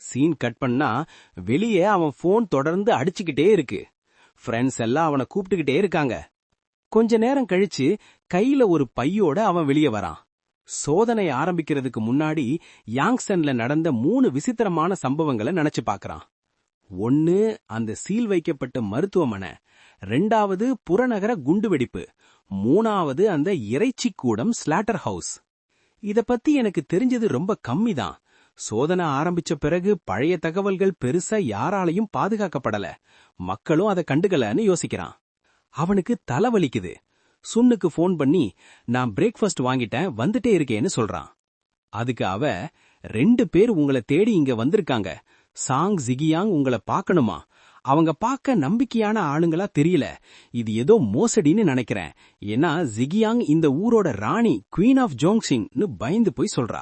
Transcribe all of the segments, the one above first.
Scene cut பண்ணா வெளியே அவன் போன் தொடர்ந்து அடிச்சுக்கிட்டே இருக்கு. ஃப்ரெண்ட்ஸ் எல்லாம் அவனை கூப்பிட்டுக்கிட்டே இருக்காங்க. கொஞ்ச நேரம் கழிச்சு கையில ஒரு பையோட அவன் வெளியே வரான். சோதனை ஆரம்பிக்கிறதுக்கு முன்னாடி யாங்சன்ல நடந்த 3 விசித்திரமான சம்பவங்களை நினைச்சு பாக்குறான். 1 அந்த சீல் வைக்கப்பட்ட மருத்துவமனை, 2வது புறநகர குண்டுவெடிப்பு, 3வது அந்த இறைச்சி கூடம் ஸ்லாட்டர் ஹவுஸ். இத பத்தி எனக்கு தெரிஞ்சது ரொம்ப கம்மிதான். சோதனை ஆரம்பிச்ச பிறகு பழைய தகவல்கள் பெருசா யாராலையும் பாதுகாக்கப்படல, மக்களும் அதை கண்டுக்கலன்னு யோசிக்கிறான். அவனுக்கு தலைவலிக்குது. சுன்னுக்கு போன் பண்ணி நான் பிரேக்ஃபாஸ்ட் வாங்கிட்டேன், வந்துட்டே இருக்கேன்னு சொல்றான். அதுக்கு அவ 2 பேர் உங்களை தேடி இங்க வந்திருக்காங்க, சாங் ஜிகியாங் உங்களை பார்க்கணுமா, அவங்க பார்க்க நம்பிக்கையான ஆளுங்களா தெரியல, இது ஏதோ மோசடின்னு நினைக்கிறேன், ஏன்னா ஜிகியாங் இந்த ஊரோட ராணி குவீன் ஆஃப் ஜோங்சிங்னு பயந்து போய் சொல்றா.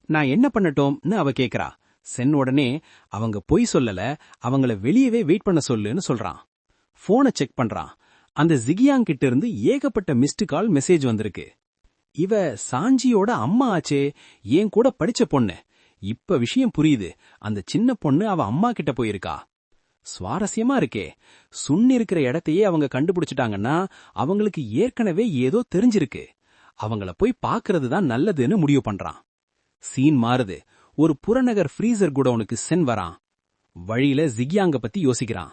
நான் என்ன பண்ணட்டோம்னு அவ கேக்குறா. சென் உடனே அவங்க பொய் சொல்லல, அவங்கள வெளியவே வெயிட் பண்ண சொல்லுன்னு சொல்றான். போனை செக் பண்றான். அந்த ஜிகியாங் கிட்ட இருந்து ஏகப்பட்ட மிஸ்டு கால் மெசேஜ் வந்திருக்கு. இவ சாஞ்சியோட அம்மா ஆச்சே, ஏன் கூட படிச்ச பொண்ணு. இப்ப விஷயம் புரியுது, அந்த சின்ன பொண்ணு அவ அம்மா கிட்ட போயிருக்கா. சுவாரஸ்யமா இருக்கே. சுன் இருக்கிற இடத்தையே அவங்க கண்டுபிடிச்சிட்டாங்கன்னா அவங்களுக்கு ஏற்கனவே ஏதோ தெரிஞ்சிருக்கு. அவங்கள போய் பாக்குறது தான் நல்லதுன்னு முடிவு பண்றான். சீன் மாறுது. ஒரு புறநகர் ஃப்ரீசர் குடோனுக்கு சென் வரான். வழியில ஜிகியாங்க பத்தி யோசிக்கிறான்.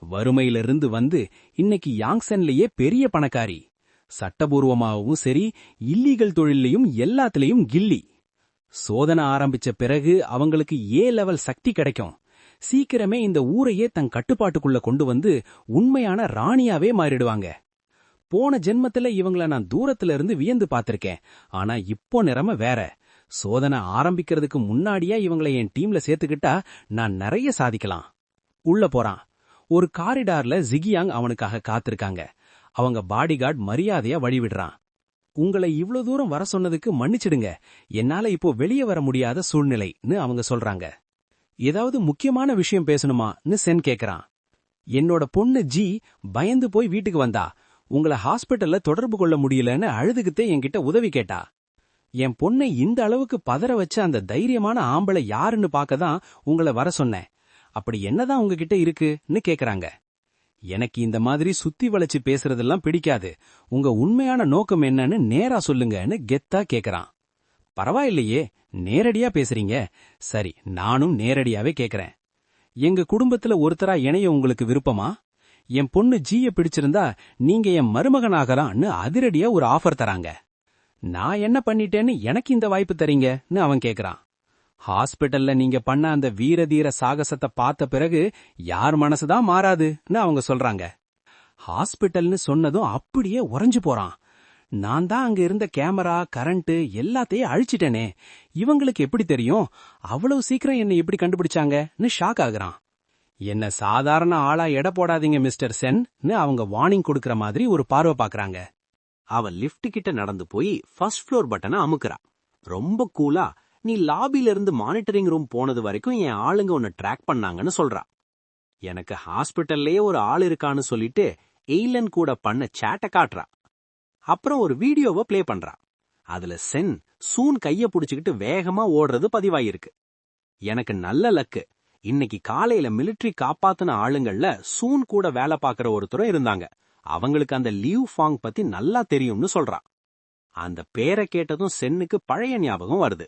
வறுமையிலிருந்து வந்து இன்னைக்கு யாங்சன்லயே பெரிய பணக்காரி. சட்டபூர்வமாகவும் சரி, இல்லீகல் தொழிலையும் எல்லாத்திலையும் கில்லி. சோதனை ஆரம்பிச்ச பிறகு அவங்களுக்கு ஏ லெவல் சக்தி கிடைக்கும். சீக்கிரமே இந்த ஊரையே தன் கட்டுப்பாட்டுக்குள்ள கொண்டு வந்து உண்மையான ராணியாவே மாறிடுவாங்க. போன ஜென்மத்துல இவங்கள நான் தூரத்துல இருந்து வியந்து பார்த்திருக்கேன். ஆனா இப்போ நிலைமை வேற. சோதனை ஆரம்பிக்கிறதுக்கு முன்னாடியா இவங்களை என் டீம்ல சேர்த்துக்கிட்டா நான் நிறைய சாதிக்கலாம். உள்ள போறான். ஒரு காரிடார்ல ஜிகியாங் அவனுக்காக காத்திருக்காங்க. அவங்க பாடிகார்ட் மரியாதையா வழிவிடுறான். உங்களை இவ்ளோ தூரம் வர சொன்னதுக்கு மன்னிச்சிடுங்க, என்னால இப்போ வெளியே வர முடியாத சூழ்நிலைன்னு அவங்க சொல்றாங்க. ஏதாவது முக்கியமான விஷயம் பேசணுமான்னு சென் கேக்குறான். என்னோட பொண்ணு ஜி பயந்து போய் வீட்டுக்கு வந்தா, உங்களை ஹாஸ்பிட்டல்ல தொடர்பு கொள்ள முடியலன்னு அழுதுகிட்டே என்கிட்ட உதவி கேட்டா. என் பொண்ணை இந்த அளவுக்கு பதற வச்ச அந்த தைரியமான ஆம்பளை யாருன்னு பார்க்கதான் உங்களை வர சொன்னேன். அப்படி என்னதான் உங்ககிட்ட இருக்குன்னு கேக்குறாங்க. எனக்கு இந்த மாதிரி சுத்தி வளைச்சு பேசுறதெல்லாம் பிடிக்காது, உங்க உண்மையான நோக்கம் என்னன்னு நேரா சொல்லுங்கன்னு கெத்தா கேக்குறான். பரவாயில்லையே, நேரடியா பேசுறீங்க. சரி, நானும் நேரடியாவே கேக்குறேன். எங்க குடும்பத்துல ஒருத்தரா இணைய உங்களுக்கு விருப்பமா? என் பொண்ணு ஜிய பிடிச்சிருந்தா நீங்க என் மருமகனாகலாம்னு அதிரடியா ஒரு ஆஃபர் தராங்க. நான் என்ன பண்ணிட்டேன்னு எனக்கு இந்த வாய்ப்பு தரீங்கன்னு அவன் கேக்குறான். ஹாஸ்பிட்டல்ல நீங்க பண்ண அந்த வீரதீர சாகசத்தை பார்த்த பிறகு யார் மனசுதான் மாறாதுன்னு அவங்க சொல்றாங்க. ஹாஸ்பிட்டல்னு சொன்னதும் அப்படியே உறைஞ்சு போறான். நான் தான் அங்க இருந்த கேமரா, கரண்ட் எல்லாத்தையும் அழிச்சிட்டேனே, இவங்களுக்கு எப்படி தெரியும், அவ்வளவு சீக்கிரம் என்னை எப்படி கண்டுபிடிச்சாங்கன்னு ஷாக் ஆகுறான். என்ன சாதாரண ஆளா எடை போடாதீங்க மிஸ்டர் சென்னு அவங்க வார்னிங் கொடுக்கற மாதிரி ஒரு பார்வை பாக்குறாங்க. அவ லிப்ட் கிட்ட நடந்து போய் ஃபர்ஸ்ட் ஃப்ளோர் பட்டனை அமுக்குறா. ரொம்ப கூலா, நீ லாபில இருந்து மானிட்டரிங் ரூம் போனது வரைக்கும் என் ஆளுங்க உன்னை ட்ராக் பண்ணாங்கன்னு சொல்றா. எனக்கு ஹாஸ்பிட்டல்லயே ஒரு ஆள் இருக்கான்னு சொல்லிட்டு எய்லன் கூட பண்ண சேட்ட காட்டுறா. அப்புறம் ஒரு வீடியோவை பிளே பண்றா. அதுல சென் சூன் கைய புடிச்சுக்கிட்டு வேகமா ஓடுறது பதிவாயிருக்கு. எனக்கு நல்ல லக்கு, இன்னைக்கு காலையில மிலிட்டரி காப்பாத்துன ஆளுங்கள்ல சூன் கூட வேலை பாக்குற ஒருத்தரும் இருந்தாங்க. அவங்களுக்கு அந்த லியூ ஃபாங் பத்தி நல்லா தெரியும்னு சொல்றா. அந்த பேரை கேட்டதும் சென்னுக்கு பழைய ஞாபகம் வருது.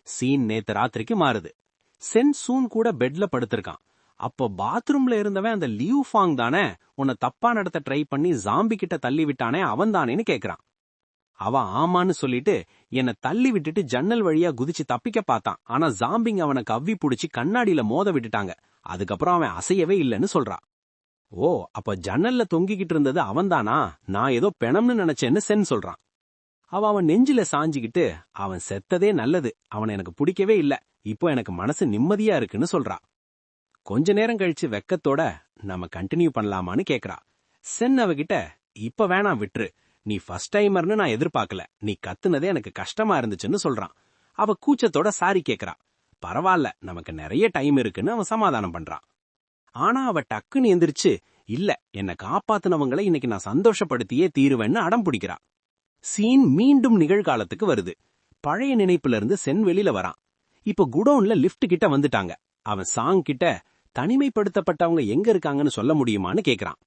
சீன் நேத்து ராத்திரிக்கு மாறுது. சென் சூன் கூட பெட்ல படுத்திருக்கான். அப்போ பாத்ரூம்ல இருந்தவன் அந்த லியூ ஃபாங் தானே, உன்னை தப்பா நடத்த ட்ரை பண்ணி ஜாம்பி கிட்ட தள்ளி விட்டானே அவன் தானேன்னு கேக்குறான். அவன் ஆமான்னு சொல்லிட்டு என்னை தள்ளி விட்டுட்டு ஜன்னல் வழியா குதிச்சு தப்பிக்க பார்த்தான். ஆனா ஜாம்பிங்க அவனை கவ்வி புடிச்சு கண்ணாடியில மோத விட்டுட்டாங்க. அதுக்கப்புறம் அவன் அசையவே இல்லைன்னு சொல்றான். ஓ, அப்ப ஜன்னல்ல தொங்கிக்கிட்டு இருந்தது அவன்தானா? நான் ஏதோ பெணம்னு நினைச்சேன்னு சென் சொல்றான். அவன் நெஞ்சில சாஞ்சிக்கிட்டு அவன் செத்ததே நல்லது, அவனை எனக்கு பிடிக்கவே இல்ல, இப்போ எனக்கு மனசு நிம்மதியா இருக்குன்னு சொல்றா. கொஞ்ச நேரம் கழிச்சு வெக்கத்தோட நம்ம கண்டினியூ பண்ணலாமான்னு கேக்குறா. சென் அவகிட்ட இப்ப வேணாம் விட்டுரு, நீ ஃபர்ஸ்ட் டைமர்னு நான் எதிர்பார்க்கல, நீ கத்துனதே எனக்கு கஷ்டமா இருந்துச்சுன்னு சொல்றான். அவ கூச்சத்தோட சாரி கேக்குறா. பரவாயில்ல, நமக்கு நிறைய டைம் இருக்குன்னு அவன் சமாதானம் பண்றான். ஆனா அவ டக்குன்னு எந்திரிச்சு, இல்ல, என்னை காப்பாத்துனவங்களை இன்னைக்கு நான் சந்தோஷப்படுத்தியே தீருவேன்னு அடம் பிடிக்கிறா. சீன் மீண்டும் நிகழ்காலத்துக்கு வருது. பழைய நினைப்புல இருந்து சென் வெளியில வரான். இப்ப குடோன்ல லிப்ட் கிட்ட வந்துட்டாங்க. அவன் சாங் கிட்ட தனிமைப்படுத்தப்பட்டவங்க எங்க இருக்காங்கன்னு சொல்ல முடியுமான்னு கேக்குறான்.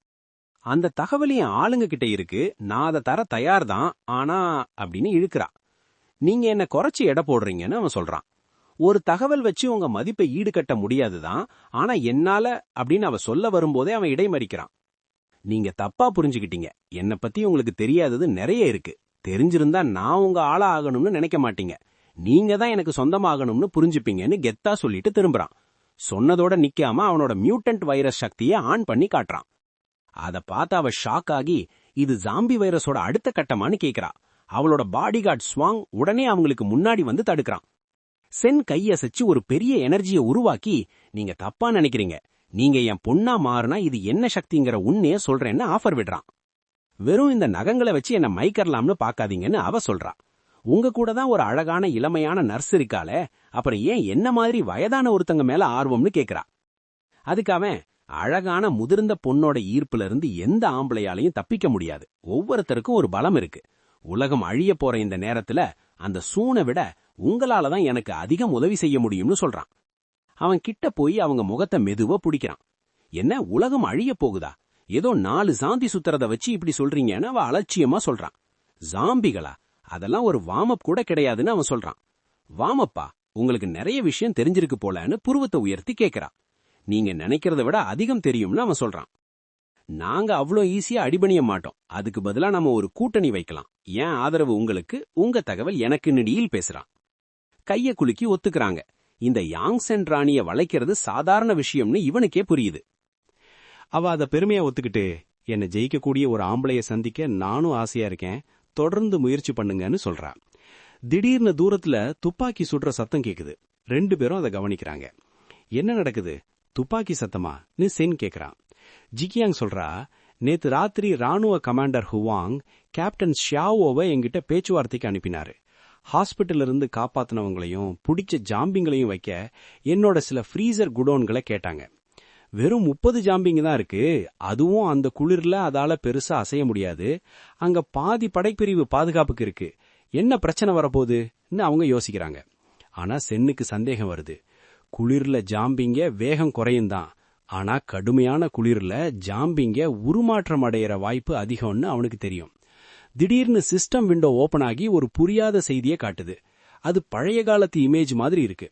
அந்த தகவல் என் ஆளுங்க கிட்ட இருக்கு, நான் அதை தர தயார் தான், ஆனா அப்படின்னு இழுக்கிறான். நீங்க என்ன குறைச்சி எடை போடுறீங்கன்னு அவன் சொல்றான். ஒரு தகவல் வச்சு உங்க மதிப்பை ஈடுகட்ட முடியாதுதான், ஆனா என்னால அப்படின்னு அவ சொல்ல வரும்போதே அவன் இடைமறிக்கிறான். நீங்க தப்பா புரிஞ்சுக்கிட்டீங்க, என்ன பத்தி உங்களுக்கு தெரியாதது நிறைய இருக்கு. தெரிஞ்சிருந்தா நான் உங்க ஆளா ஆகணும்னு நினைக்க மாட்டீங்க, நீங்க தான் எனக்கு சொந்தமாகணும்னு புரிஞ்சுப்பீங்கன்னு கெத்தா சொல்லிட்டு திரும்புறான். சொன்னதோட நிக்காம அவனோட மியூட்டன்ட் வைரஸ் சக்தியை ஆன் பண்ணி காட்டுறான். அத பார்த்து அவ ஷாக் ஆகி இது ஜாம்பி வைரஸோட அடுத்த கட்டமான்னு கேக்குறா. அவளோட பாடிகார்ட் ஸ்வாங் உடனே அவங்களுக்கு முன்னாடி வந்து தடுக்கிறான். சென் கையசைச்சு ஒரு பெரிய எனர்ஜியை உருவாக்கி, நீங்க தப்பா நினைக்கிறீங்க, நீங்க என் பொண்ணா மாறினா இது என்ன சக்திங்கிற உண்மைய சொல்றேன்னு ஆஃபர் விடுறான். வெறும் இந்த நகங்களை வச்சு என்ன மைக்கரலாம்னு பாக்காதீங்கன்னு அவ சொல்றா. உங்க கூட தான் ஒரு அழகான இளமையான நர்ஸ் இருக்காளே, அப்புறம் ஏன் என்ன மாதிரி வயதான ஒருத்தங்க மேல ஆர்வம்னு கேக்குறா. அதுக்கு அவன், அழகான முதிர்ந்த பொண்ணோட ஈர்ப்புல இருந்து எந்த ஆம்பளையாலையும் தப்பிக்க முடியாது, ஒவ்வொருத்தருக்கும் ஒரு பலம் இருக்கு. உலகம் அழிய போற இந்த நேரத்துல அந்த சூனை விட உங்களால தான் எனக்கு அதிகம் உதவி செய்ய முடியும்னு சொல்றான். அவன் கிட்ட போய் அவங்க முகத்தை மெதுவா பிடிக்கிறான். என்ன, உலகம் அழிய போகுதா? ஏதோ 4 சாந்தி சுத்துறத வச்சு இப்படி சொல்றீங்கன்னு அவ அலட்சியமா சொல்றான். ஜாம்பிகளா? அதெல்லாம் ஒரு வார்ம்-அப் கூட கிடையாதுன்னு அவன் சொல்றான். வார்ம்-அப்பா? உங்களுக்கு நிறைய விஷயம் தெரிஞ்சிருக்கு போலன்னு புருவத்தை உயர்த்தி கேக்குறா. நீங்க நினைக்கிறத விட அதிகம் தெரியும்னு அவன் சொல்றான். நாங்க அவ்வளோ ஈஸியா அடிபணிய மாட்டோம், அதுக்கு பதிலா நம்ம ஒரு கூட்டணி வைக்கலாம், ஏன் ஆதரவு உங்களுக்கு, உங்க தகவல் எனக்குன்னு டீல் பேசுறான். கைய குலுக்கி ஒத்துக்கிறாங்க. இந்த யாங்சென் ராணிய வளைக்கிறது சாதாரண விஷயம்னு இவனுக்கே புரியுது. அவ அத பெருமையா ஒத்துக்கிட்டு, என்ன ஜெயிக்கக்கூடிய ஒரு ஆம்பளைய சந்திக்க நானும் ஆசையா இருக்கேன், தொடர்ந்து முயற்சி பண்ணுங்கன்னு சொல்றா. திடீர்னு தூரத்துல துப்பாக்கி சுடுற சத்தம் கேக்குது. 2 பேரும் அதை கவனிக்கிறாங்க. என்ன நடக்குது? துப்பாக்கி சத்தமான்னு சென் கேக்குறான். ஜிகியாங் சொல்றா, நேத்து ராத்திரி ராணுவ கமாண்டர் ஹுவாங் கேப்டன் ஷியாவோவை என்கிட்ட பேச்சுவார்த்தைக்கு அனுப்பினாரு. ஹாஸ்பிட்டல் இருந்து காப்பாத்தினவங்களையும் பிடிச்ச ஜாம்பிங்களையும் வைக்க என்னோட சில ஃப்ரீசர் குடோன்களை கேட்டாங்க. வெறும் 30 ஜாம்பிங்க தான் இருக்கு, அதுவும் அந்த குளிர்ல அதால பெருசா அசைய முடியாது. அங்க பாதி படைப்பிரிவு பாதுகாப்புக்கு இருக்கு, என்ன பிரச்சனை வரப்போகுதுன்னு அவங்க யோசிக்கிறாங்க. ஆனா சென்னுக்கு சந்தேகம் வருது. குளிர்ல ஜாம்பிங்க வேகம் குறையும் தான், ஆனா கடுமையான குளிர்ல ஜாம்பிங்க உருமாற்றம் அடையிற வாய்ப்பு அதிகம்னு அவனுக்கு தெரியும். திடீர்னு சிஸ்டம் விண்டோ ஓபன் ஆகி ஒரு புரியாத செய்தியை காட்டுது. அது பழைய காலத்து இமேஜ் மாதிரி இருக்கு.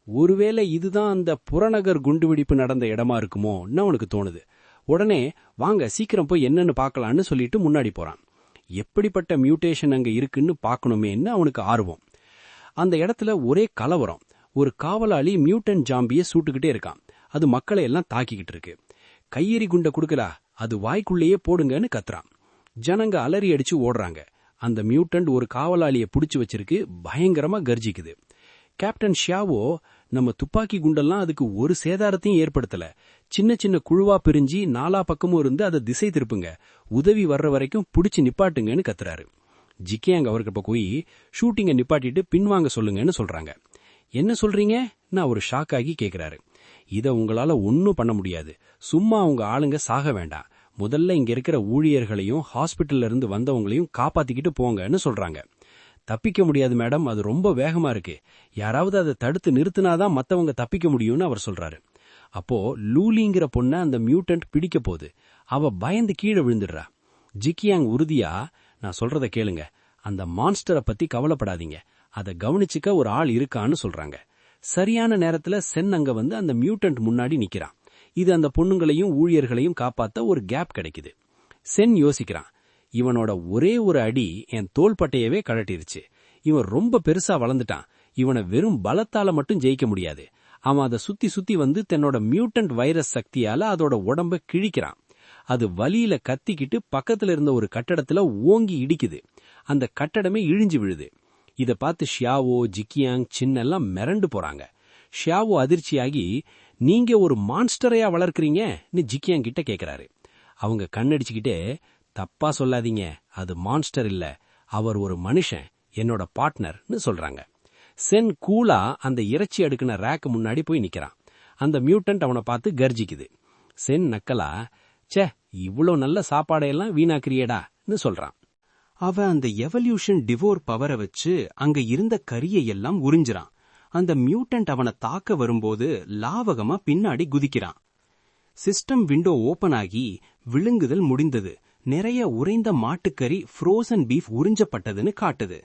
ஒருவேளை இதுதான் அந்த புறநகர் குண்டுவெடிப்பு நடந்த இடமா இருக்குமோன்னு அவனுக்கு தோணுது. உடனே வாங்க சீக்கிரம் போய் என்னன்னு பார்க்கலான்னு சொல்லிட்டு முன்னாடி போறான். எப்படிப்பட்ட மியூட்டேஷன் அங்க இருக்குன்னு பார்க்கணுமேன்னு அவனுக்கு ஆர்வம். அந்த இடத்துல ஒரே கலவரம். ஒரு காவலாளி மியூட்டன் ஜாம்பியை சூட்டுக்கிட்டே இருக்கான். அது மக்களை எல்லாம் தாக்கிக்கிட்டு இருக்கு. கையெறி குண்டை கொடுக்கலா, அது வாய்க்குள்ளேயே போடுங்கன்னு கத்துறான். ஜனங்க அலறி அடிச்சு ஓடுறாங்க. அந்த மியூட்டன்ட் ஒரு காவலாளியை புடிச்சு வச்சிருக்கு, பயங்கரமா கர்ஜிக்குது. கேப்டன் ஷியாவோ, நம்ம துப்பாக்கி குண்டெல்லாம் அதுக்கு ஒரு சேதாரத்தையும் ஏற்படுத்தல, சின்ன சின்ன குழுவா பிரிஞ்சு 4 பக்கமும் இருந்து அதை திசை திருப்புங்க, உதவி வர்ற வரைக்கும் புடிச்சு நிப்பாட்டுங்கன்னு கத்துறாரு. ஜிகேங் அவர்கிட்ட போய் ஷூட்டிங்கை நிப்பாட்டிட்டு பின்வாங்க சொல்லுங்கன்னு சொல்றாங்க. என்ன சொல்றீங்க? நான் ஒரு ஷாக் ஆகி கேக்குறாரு. இத உங்களால ஒன்னும் பண்ண முடியாது, சும்மா உங்க ஆளுங்க சாக வேண்டாம், முதல்ல இங்க இருக்கிற ஊழியர்களையும் ஹாஸ்பிட்டல்ல இருந்து வந்தவங்களையும் காப்பாத்திக்கிட்டு போங்கன்னு சொல்றாங்க. தப்பிக்க முடியாது மேடம், அது ரொம்ப வேகமா இருக்கு, யாராவது அதை தடுத்து நிறுத்தினாதான் மத்தவங்க தப்பிக்க முடியும்னு அவர் சொல்றாரு. அப்போ லூலிங்கிற பொண்ண அந்த மியூட்டன்ட் பிடிக்க போகுது. அவ பயந்து கீழே விழுந்துடுறா. ஜிகியாங் உறுதியா, நான் சொல்றத கேளுங்க, அந்த மான்ஸ்டரை பத்தி கவலைப்படாதீங்க, அதை கவனிச்சுக்க ஒரு ஆள் இருக்கான்னு சொல்றாங்க. சரியான நேரத்துல சென் அங்க வந்து அந்த மியூட்டன்ட் முன்னாடி நிக்கிறான். இது அந்த பொண்ணுங்களையும் ஊழியர்களையும் காப்பாத்த ஒரு கேப் கிடைக்குது. சென் யோசிக்கிறான், இவனோட ஒரே ஒரு அடி என் தோள்பட்டையவே கழட்டிருச்சு, இவன் ரொம்ப பெருசா வளர்ந்துட்டான், இவனை வெறும் பலத்தால மட்டும் ஜெயிக்க முடியாது. அவன் அதை சுத்தி சுத்தி வந்து தன்னோட மியூட்டன்ட் வைரஸ் சக்தியால அதோட உடம்ப கிழிக்கிறான். அது வலியில கத்திக்கிட்டு பக்கத்துல இருந்த ஒரு கட்டடத்துல ஓங்கி இடிக்குது. அந்த கட்டடமே இழிஞ்சு விழுது. இத பார்த்து ஷியாவோ, ஜிகியாங், சின்னெல்லாம் மிரண்டு போறாங்க. ஷியாவோ அதிர்ச்சியாகி, நீங்க ஒரு மான்ஸ்டரையா வளர்க்கறீங்கன்னு ஜிகியாங் கிட்ட கேக்குறாரு. அவங்க கண்ணடிச்சுக்கிட்டே, தப்பா சொல்லாதீங்க, அது மான்ஸ்டர் இல்ல, அவர் ஒரு மனுஷன், என்னோட பார்ட்னர்னு சொல்றாங்க. சென் கூலா அந்த இறைச்சி அடுக்கின ரேக்கு முன்னாடி போய் நிக்கிறான். அந்த மியூட்டன்ட் அவனை பார்த்து கர்ஜிக்குது. சென் நக்கலா, சே, இவ்வளோ நல்ல சாப்பாடையெல்லாம் வீணாக்கிறியேடான்னு சொல்றான். அவ அந்த எவல்யூஷன் டிவோர் பவரை வச்சு அங்க இருந்த கரியையெல்லாம் உறிஞ்சிறான். அந்த மியூட்டன்ட் அவனை தாக்க வரும்போது லாவகமா பின்னாடி குதிக்கிறான். சிஸ்டம் விண்டோ ஓபன் ஆகி விழுங்குதல் முடிந்தது. நிறைய உறைந்த மாட்டுக்கறி ஃப்ரோசன் பீஃப் உறிஞ்சப்பட்டதுன்னு காட்டுது.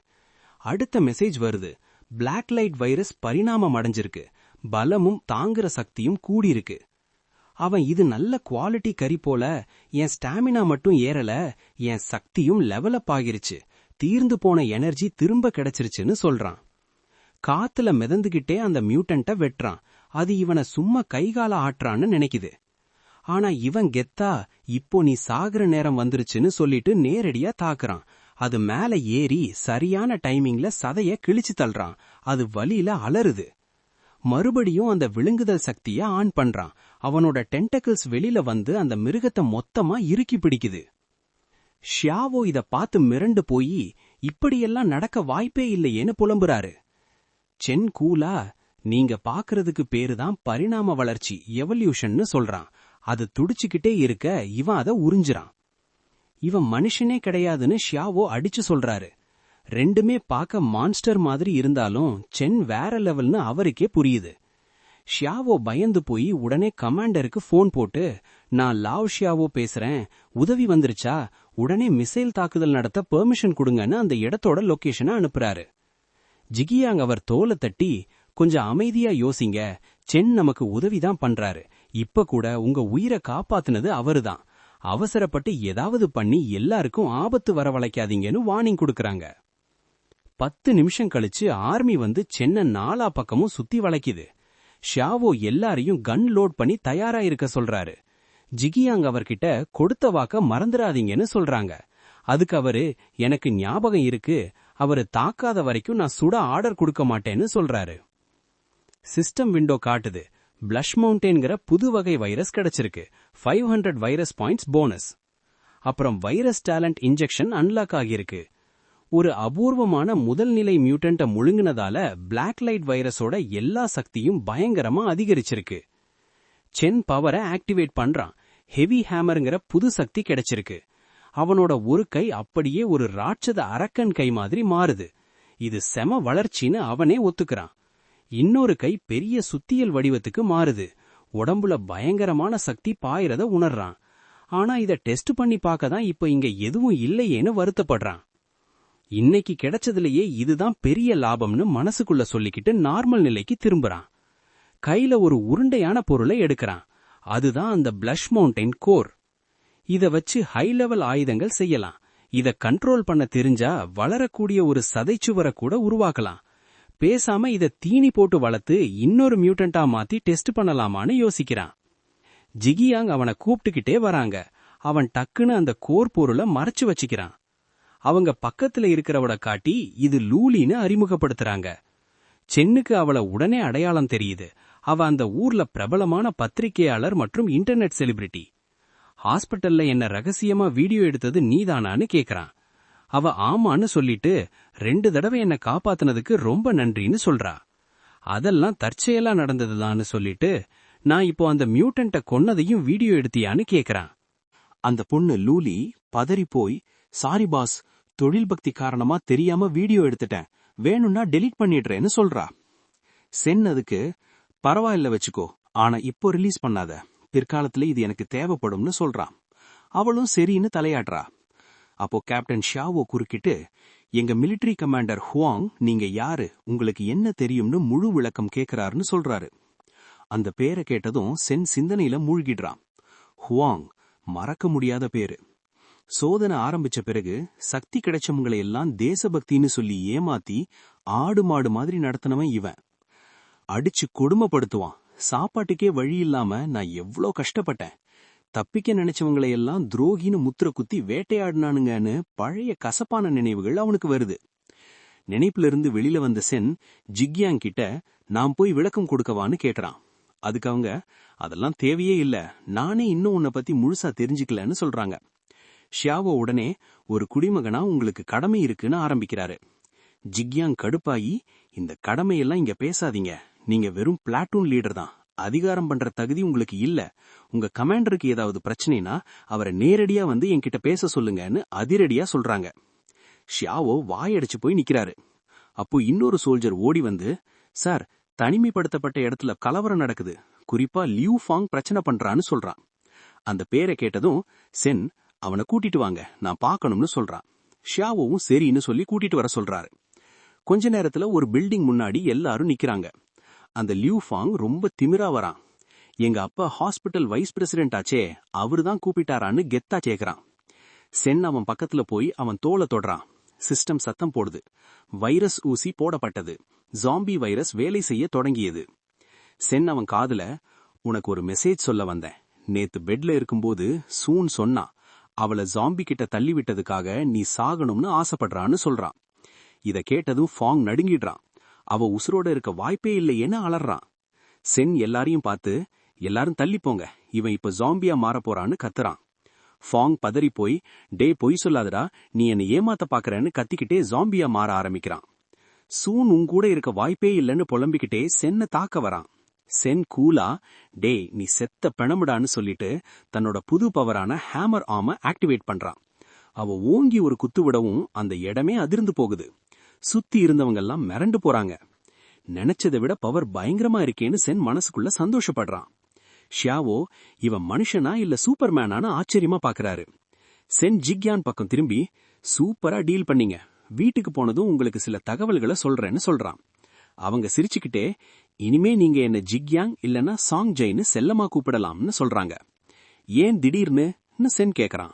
அடுத்த மெசேஜ் வருது. பிளாக் லைட் வைரஸ் பரிணாமம் அடைஞ்சிருக்கு, பலமும் தாங்குற சக்தியும் கூடியிருக்கு. அவன் இது நல்ல குவாலிட்டி கறி போல, என் ஸ்டாமினா மட்டும் ஏறல, என் சக்தியும் லெவலப் ஆகிருச்சு, தீர்ந்து போன எனர்ஜி திரும்ப கிடைச்சிருச்சுன்னு சொல்றான். காத்துல மிதந்துகிட்டே அந்த மியூட்டன்ட்ட வெட்டுறான். அது இவனை சும்மா கைகால ஆட்டுறான்னு நினைக்குது. ஆனா இவன் கெத்தா, இப்போ நீ சாகுற நேரம் வந்துருச்சுன்னு சொல்லிட்டு நேரடியா தாக்குறான். அது மேல ஏறி சரியான டைமிங்ல சதைய கிழிச்சு தள்ளுறான். அது வலியில அலறுது. மறுபடியும் அந்த விழுங்குதல் சக்திய ஆன் பண்றான். அவனோட டென்டக்கிள்ஸ் வெளியில வந்து அந்த மிருகத்தை மொத்தமா இறுக்கி பிடிக்குது. ஷியாவோ இத பார்த்து மிரண்டு போய் இப்படியெல்லாம் நடக்க வாய்ப்பே இல்லையேன்னு புலம்புறாரு. சென் கூலா, நீங்க பாக்குறதுக்கு பேருதான் பரிணாம வளர்ச்சி, எவல்யூஷன்னு சொல்றான். அது துடிச்சுக்கிட்டே இருக்க இவன் அதை உறிஞ்சுறான். இவன் மனுஷனே கிடையாதுன்னு ஷியாவோ அடிச்சு சொல்றாரு. ரெண்டுமே பார்க்க மான்ஸ்டர் மாதிரி இருந்தாலும் சென் வேற லெவல்னு அவருக்கே புரியுது. ஷியாவோ பயந்து போய் உடனே கமாண்டருக்கு போன் போட்டு, நான் லாவ் ஷியாவோ பேசுறேன், உதவி வந்துருச்சா, உடனே மிசைல் தாக்குதல் நடத்த பெர்மிஷன் கொடுங்கன்னு அந்த இடத்தோட லொகேஷனை அனுப்புறாரு. ஜிகியாங் அவர் தோலை தட்டி, கொஞ்சம் அமைதியா யோசிங்க, சென் நமக்கு உதவிதான் பண்றாரு, இப்ப கூட உங்க உயிரை காப்பாத்துனது அவருதான், அவசரப்பட்டு ஏதாவது பண்ணி எல்லாருக்கும் ஆபத்து வரவழைக்காதீங்கன்னு வார்னிங் கொடுக்கறாங்க. 10 நிமிஷம் கழிச்சு ஆர்மி வந்து சென்னை 4 பக்கமும் சுத்தி வளைக்குது. ஷியாவோ எல்லாரையும் கன் லோட் பண்ணி தயாரா இருக்க சொல்றாரு. ஜிகியாங் அவர்கிட்ட கொடுத்த வாக்க மறந்துடாதீங்கன்னு சொல்றாங்க. அதுக்கு அவரு, எனக்கு ஞாபகம் இருக்கு, அவரு தாக்காத வரைக்கும் நான் சுட ஆர்டர் கொடுக்க மாட்டேன்னு சொல்றாரு. சிஸ்டம் விண்டோ காட்டுது. பிளஷ் மவுண்டேன்கிற புது வகை வைரஸ் கிடைச்சிருக்கு. 500 வைரஸ் பாயிண்ட்ஸ் போனஸ். அப்புறம் வைரஸ் டேலண்ட் இன்ஜெக்ஷன் அன்லாக் ஆகியிருக்கு. ஒரு அபூர்வமான முதல் நிலை மியூட்டன்ட்ட முழுங்கினதால பிளாக் லைட் வைரஸோட எல்லா சக்தியும் பயங்கரமா அதிகரிச்சிருக்கு. சென் பவரை ஆக்டிவேட் பண்றான். ஹெவி ஹேமர்ங்கிற புது சக்தி கிடைச்சிருக்கு. அவனோட ஒரு கை அப்படியே ஒரு ராட்சத அரக்கன் கை மாதிரி மாறுது. இது செம வளர்ச்சின்னு அவனே ஒத்துக்கிறான். இன்னொரு கை பெரிய சுத்தியல் வடிவத்துக்கு மாறுது. உடம்புல பயங்கரமான சக்தி பாயறத உணர்றான். ஆனா இத டெஸ்ட் பண்ணி பார்க்கதான் இப்ப இங்க எதுவும் இல்லையேன்னு வருத்தப்படுறான். இன்னைக்கு கிடைச்சதுலயே இதுதான் பெரிய லாபம்னு மனசுக்குள்ள சொல்லிக்கிட்டு நார்மல் நிலைக்கு திரும்புறான். கையில ஒரு உருண்டையான பொருளை எடுக்கிறான். அதுதான் அந்த பிளஷ் மவுண்டைன் கோர். இத வச்சு ஹை லெவல் ஆயுதங்கள் செய்யலாம். இத கண்ட்ரோல் பண்ண தெரிஞ்சா வளரக்கூடிய ஒரு சதைச்சுவரை கூட உருவாக்கலாம். பேசாம இத தீனி போட்டு வளர்த்து இன்னொரு மியூட்டன்டா மாத்தி டெஸ்ட் பண்ணலாமான்னு யோசிக்கிறான். ஜிகியாங் அவனை கூப்பிட்டுக்கிட்டே வராங்க. அவன் டக்குன்னு அந்த கோர் பொருளை மறைச்சு வச்சுக்கிறான். அவங்க பக்கத்துல இருக்கிறவட காட்டி இது லூலின்னு அறிமுகப்படுத்துறாங்க. சென்னுக்கு அவளை உடனே அடையாளம் தெரியுது. அவ அந்த ஊர்ல பிரபலமான பத்திரிகையாளர் மற்றும் இன்டர்நெட் செலிபிரிட்டி. ஹாஸ்பிட்டல்ல என்ன ரகசியமா வீடியோ எடுத்தது நீதானான்னு கேக்குறான். அவ ஆமான்னு சொல்லிட்டு 2 தடவை என்ன காப்பாத்துனதுக்கு ரொம்ப நன்றின்னு சொல்றா. அதெல்லாம் தற்செயலா நடந்ததுதான்னு சொல்லிட்டு, நான் இப்போ அந்த மியூட்டன்ட்ட கொன்னதையும் வீடியோ எடுத்தியான்னு கேக்குறான். அந்த பொண்ணு லூலி பதறி போய், சாரி பாஸ், தொழில் பக்தி காரணமா தெரியாம வீடியோ எடுத்துட்டேன், வேணும்னா டெலீட் பண்ணிடுறேன்னு சொல்றா. சென் அதுக்கு, பரவாயில்ல வச்சுக்கோ, ஆனா இப்போ ரிலீஸ் பண்ணாத, பிற்காலத்துல இது எனக்கு தேவைப்படும்னு சொல்றான். அவளும் சரின்னு தலையாடுறா. அப்போ கேப்டன் ஷியாவோ குறுக்கிட்டு, எங்க மிலிட்டரி கமாண்டர் ஹுவாங் நீங்க யாரு, உங்களுக்கு என்ன தெரியும்னு முழு விளக்கம் கேக்குறாருன்னு சொல்றாரு. அந்த பேரை கேட்டதும் சென் சிந்தனையில மூழ்கிடுறான். ஹுவாங் மறக்க முடியாத பேரு. சோதனை ஆரம்பிச்ச பிறகு சக்தி கிடைச்சவங்களை எல்லாம் தேசபக்தின்னு சொல்லி ஏமாத்தி ஆடு மாடு மாதிரி நடத்தினவன் இவன். அடிச்சு கொடுமைப்படுத்துவான். சாப்பாட்டுக்கே வழி இல்லாம நான் எவ்ளோ கஷ்டப்பட்டேன். தப்பிக்க நினைச்சவங்களை எல்லாம் துரோகின்னு முத்திர குத்தி வேட்டையாடினானுங்கன்னு பழைய கசப்பான நினைவுகள் அவனுக்கு வருது. நினைப்புல இருந்து வெளியில வந்த சென் ஜிக்யாங் கிட்ட, நான் போய் விளக்கம் கொடுக்கவான்னு கேட்டுறான். அதுக்கு அவங்க, அதெல்லாம் தேவையே இல்ல, நானே இன்னும் உன்னை பத்தி முழுசா தெரிஞ்சுக்கலன்னு சொல்றாங்க. ஷியாவோ உடனே, ஒரு குடிமகனா உங்களுக்கு கடமை இருக்குன்னு ஆரம்பிக்கிறாரு. ஜிக்யாங் கடுப்பாயி, இந்த கடமையெல்லாம் இங்க பேசாதீங்க, நீங்க வெறும் பிளாட்டூன் லீடர் தான், அதிகாரம் பண்ற தகுதி உங்களுக்கு இல்ல, உங்க கமாண்டருக்கு ஏதாவது பிரச்சனைனா அவரை நேரடியா வந்து என்கிட்ட பேச சொல்லுங்கன்னு அதிரடியா சொல்றாங்க. ஷியாவோ வாயடிச்சு போய் நிக்கிறாரு. அப்போ இன்னொரு சோல்ஜர் ஓடி வந்து, சார், தனிமைப்படுத்தப்பட்ட இடத்துல கலவரம் நடக்குது, குறிப்பா லியூ ஃபாங் பிரச்சனை பண்றான்னு சொல்றான். அந்த பேரை கேட்டதும் சென், அவனை கூட்டிட்டு வாங்க, நான் பார்க்கணும்னு சொல்றான். ஷியாவோவும் சரின்னு சொல்லி கூட்டிட்டு வர சொல்றாரு. கொஞ்ச நேரத்துல ஒரு பில்டிங் முன்னாடி எல்லாரும் நிக்கிறாங்க. அந்த லியூ ஃபாங் ரொம்ப திமிரா வரான். எங்க அப்பா ஹாஸ்பிட்டல் வைஸ் பிரசிடென்ட் ஆச்சே, அவருதான் கூப்பிட்டாரான்னு கெத்தா கேக்குறான். சென் அவன் பக்கத்துல போய் அவன் தோலை தொடுறான். சிஸ்டம் சத்தம் போடுது. வைரஸ் ஊசி போடப்பட்டது. ஜாம்பி வைரஸ் வேலை செய்ய தொடங்கியது. சென் அவன் காதுல, உனக்கு ஒரு மெசேஜ் சொல்ல வந்தேன். நேத்து பெட்ல இருக்கும்போது சூன் சொன்னா, அவளை ஜாம்பி கிட்ட தள்ளி விட்டதுக்காக நீ சாகணும்னு ஆசைப்படுறான்னு சொல்றான். இத கேட்டதும் ஃபாங் நடுங்கிடுறான். அவ உசுரோட இருக்க வாய்ப்பே இல்லையேன்னு அலறான். சென் எல்லாரையும் பார்த்து, எல்லாரும் தள்ளி போங்க, இவன் இப்ப ஜாம்பியா மாற போறான்னு கத்துறான். ஃபாங் பதறி போய், டே பொய் சொல்லாதடா, நீ என்னை ஏமாத்த பாக்குறேன்னு கத்திக்கிட்டே ஜாம்பியா மாற ஆரம்பிக்கிறான். சூன் உங்கூட இருக்க வாய்ப்பே இல்லைன்னு புலம்பிக்கிட்டே சென்னை தாக்க வரான். சென் கூலா, டே நீ செத்த பிணமுடான்னு சொல்லிட்டு தன்னோட புது பவரான ஹேமர் ஆர்ம ஆக்டிவேட் பண்றான். அவ ஓங்கி ஒரு குத்து விடவும் அந்த இடமே அதிர்ந்து போகுது. சுத்தி இருந்தவங்கெல்லாம் மிரண்டு போறாங்க. நினைச்சதை விட பவர் பயங்கரமா இருக்கேன்னு சென் மனசுக்குள்ள சந்தோஷப்படுறான். ஷியாவோ இவன் மனுஷனா இல்ல சூப்பர்மேனான்னு ஆச்சரியமா பாக்குறாரு. சென் ஜிக்யான் பக்கம் திரும்பி, சூப்பரா டீல் பண்ணீங்க, வீட்டுக்கு போனதும் உங்களுக்கு சில தகவல்களை சொல்றேன்னு சொல்றான். அவங்க சிரிச்சுக்கிட்டே, இனிமே நீங்க என்ன ஜிக்யாங் இல்லனா சாங் ஜெயின்னு செல்லமா கூப்பிடலாம்னு சொல்றாங்க. ஏன் திடீர்னு சென் கேக்குறான்.